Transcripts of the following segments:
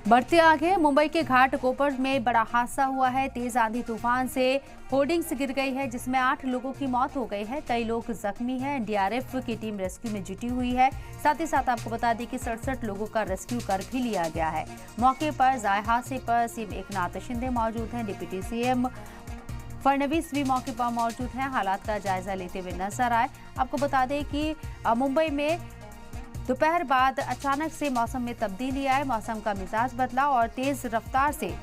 बढ़ते आगे मुंबई के घाटकोपर में बड़ा हादसा हुआ है। तेज आंधी तूफान से होर्डिंग्स गिर गई है जिसमें 8 लोगों की मौत हो गई है। कई लोग जख्मी हैं। एनडीआरएफ की टीम रेस्क्यू में जुटी हुई है। साथ ही साथ आपको बता दें कि 67 लोगों का रेस्क्यू कर भी लिया गया है। मौके पर हादसे पर सीएम एकनाथ शिंदे मौजूद हैं। डिप्टी सीएम फडणवीस भी मौके पर मौजूद हैं। हालात का जायजा लेते हुए नजर आए। आपको बता दें कि मुंबई में दोपहर बाद अचानक से मौसम में तब्दीली आई। मौसम का मिजाज बदला और तेज रफ्तार से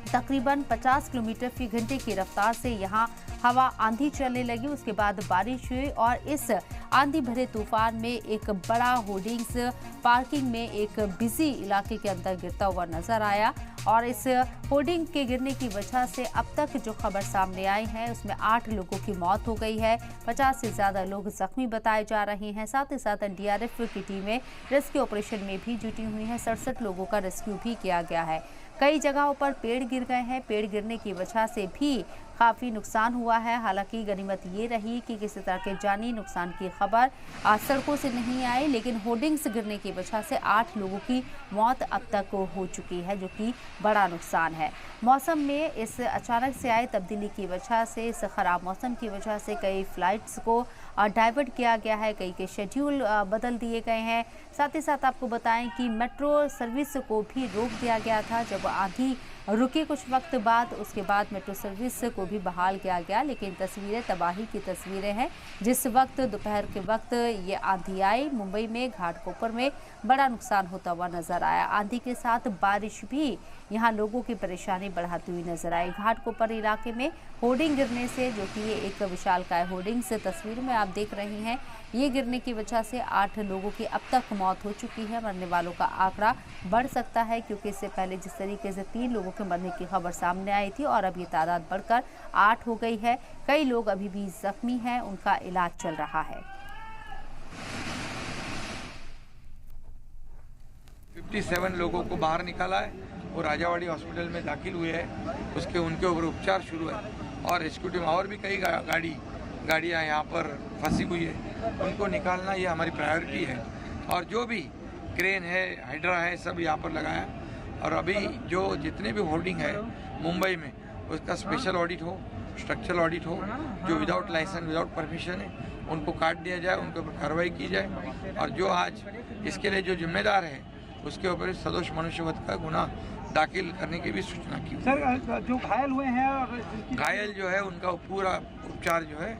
तकरीबन 50 किलोमीटर फी घंटे की रफ्तार से यहां हवा आंधी चलने लगी। उसके बाद बारिश हुई और इस आंधी भरे तूफान में एक बड़ा होर्डिंग्स पार्किंग में एक बिजी इलाके के अंदर गिरता हुआ नजर आया और इस होर्डिंग के गिरने की वजह से अब तक जो खबर सामने आई है उसमें 8 लोगों की मौत हो गई है। 50 से ज्यादा लोग जख्मी बताए जा रहे हैं। साथ ही साथ एनडीआरएफ की टीमें रेस्क्यू ऑपरेशन में भी जुटी हुई हैं। 67 लोगों का रेस्क्यू भी किया गया है। कई जगहों पर पेड़ गिर गए हैं। पेड़ गिरने की वजह से भी काफ़ी नुकसान हुआ है। हालांकि गनीमत ये रही कि किसी तरह के जानी नुकसान की खबर सड़कों से नहीं आई, लेकिन होर्डिंग्स गिरने की वजह से 8 लोगों की मौत अब तक हो चुकी है, जो कि बड़ा नुकसान है। मौसम में इस अचानक से आई तब्दीली की वजह से, इस खराब मौसम की वजह से कई फ्लाइट्स को डाइवर्ट किया गया है, कई के शेड्यूल बदल दिए गए हैं। साथ ही साथ आपको बताएं कि मेट्रो सर्विस को भी रोक दिया गया था। जब आंधी रुकी कुछ वक्त बाद, उसके बाद मेट्रो सर्विस को भी बहाल किया गया। लेकिन तस्वीरें तबाही की तस्वीरें हैं। जिस वक्त दोपहर के वक्त ये आंधी आई, मुंबई में घाटकोपर में बड़ा नुकसान होता हुआ नजर आया। आंधी के साथ बारिश भी यहाँ लोगों की परेशानी बढ़ाती हुई नजर आई। घाटकोपर इलाके में होर्डिंग गिरने से, जो कि ये एक विशालकाय होर्डिंग से तस्वीर में आप देख रहे हैं, ये गिरने की वजह से 8 लोगों की अब तक मौत हो चुकी है। मरने वालों का आंकड़ा बढ़ सकता है, क्योंकि इससे पहले जिस तरीके से 3 लोगों के मरने की खबर सामने आई थी और अब ये तादाद बढ़कर 8 हो गई है। कई लोग अभी भी जख्मी हैं, उनका इलाज चल रहा है। 57 लोगों को बाहर निकाला है और राजावाड़ी हॉस्पिटल में दाखिल हुए हैं। उनके ऊपर उपचार शुरू है और रेस्क्यू टीम और भी कई गाड़ियाँ यहाँ पर फंसी हुई है, उनको निकालना ये हमारी प्रायोरिटी है। और जो भी क्रेन है, हाइड्रा है, सब यहाँ पर लगाया। और अभी जो जितने भी होर्डिंग है मुंबई में, उसका स्पेशल ऑडिट हो, स्ट्रक्चरल ऑडिट हो। जो विदाउट लाइसेंस, विदाउट परमिशन है, उनको काट दिया जाए, उनके ऊपर कार्रवाई की जाए। और जो आज इसके लिए जो जिम्मेदार है, उसके ऊपर सदोष मनुष्यवध का गुना दाखिल करने की भी सूचना की। सर, जो घायल हुए हैं और घायल जो है उनका पूरा उपचार जो है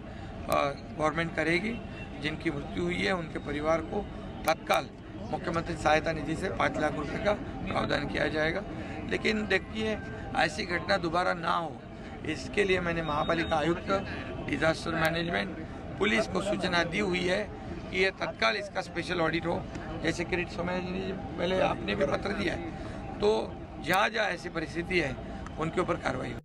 गवर्नमेंट करेगी। जिनकी मृत्यु हुई है उनके परिवार को तत्काल मुख्यमंत्री सहायता निधि से 5 लाख रुपए का प्रावधान किया जाएगा। लेकिन देखिए, ऐसी घटना दोबारा ना हो, इसके लिए मैंने महापालिका आयुक्त, डिजास्टर मैनेजमेंट, पुलिस को सूचना दी हुई है कि ये तत्काल इसका स्पेशल ऑडिट हो। जैसे किरीट सोमैया जी पहले आपने भी पत्र दिया है, तो जहाँ जहाँ ऐसी परिस्थिति है उनके ऊपर कार्रवाई हो।